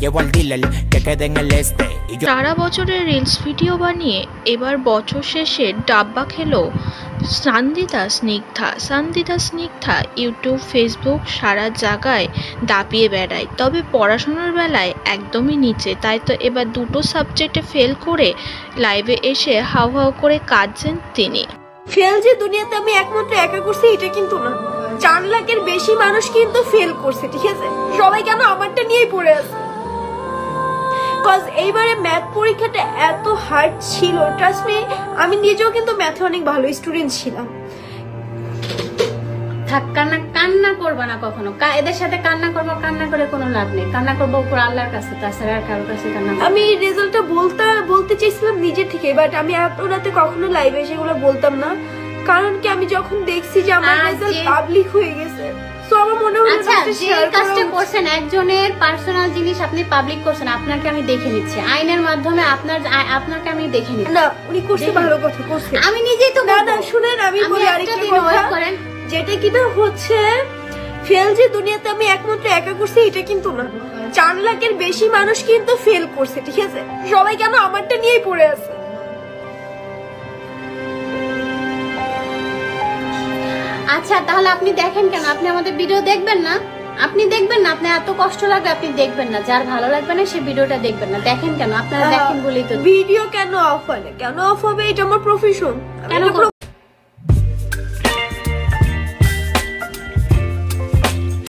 llevo al dealer que quede en el este. সারা বছরের reels video বানিয়ে এবার বছর শেষে ডাব্বা খেলো সান্দিতা স্নিগ্ধা ইউটিউব ফেসবুক সারা জায়গায় দাপিয়ে বেড়ায়, তবে পড়াশোনার বেলায় একদমই নিচে। তাই তো এবার দুটো সাবজেক্টে ফেল করে লাইভে এসে হাউ হাউ করে কাঁদছেন তিনি। ফেল যে দুনিয়াতে আমি একমাত্র একা করছি এটা কিন্তু না, 4 লাখের বেশি মানুষ কিন্তু ফেল করছে, ঠিক আছে? সবাই কেন আমারটা নিয়েই পড়ে আছে? এইবারে ম্যাথ পরীক্ষাটা এত হার্ড ছিল, ট্রাস্ট মি, আমি নিজেও কিন্তু ম্যাথে অনেক ভালো স্টুডেন্ট ছিলাম। কান্না করবা না কখনো, এদের সাথে কান্না করবো, কান্না করে কোনো লাভ নেই। কান্না করবো উপর আল্লাহর কাছে, তাছাড়া আর কারোর কাছে কান্না। আমি রেজাল্টটা বলতে চাইছিলাম নিজে থেকে, বাট আমি এত রাতে কখনো লাইভে সেগুলো বলতাম না, কারণ কি আমি যখন দেখছি যে আমার রেজাল্ট পাবলিক হয়ে গেছে, সো আমার মনে হলো আচ্ছা যে কাজটা করছেন, একজনের পার্সোনাল জিনিস আপনি পাবলিক করছেন, আপনাকে আমি দেখে নিচ্ছি আইনের মাধ্যমে, আপনাকে আমি দেখে নিচ্ছি। না উনি করছে, ভালো কথা করছে, আমি নিজেই তো। না শুনেন, আমি বলি আরেকটা কথা, যেটা কিনা হচ্ছে ফেল যে দুনিয়াতে আমি একমাত্র একা করছি এটা কিন্তু না, 4 লাখের বেশি মানুষ কিন্তু ফেল করছে, ঠিক আছে? সবাই কেন আমারটা নিয়েই পড়ে আছে? আচ্ছা তাহলে আপনি দেখেন কেন? আপনি আমাদের ভিডিও দেখবেন না? আপনি দেখবেন না? আপনি এত কষ্ট লাগবে আপনি দেখবেন না? যার ভালো লাগবে না সে ভিডিওটা দেখবেন না। দেখেন কেন? আপনারা দেখেন বলেই তো। ভিডিও কেন অফ হয় না? কেন অফ হবে? এটা আমার প্রফেশন।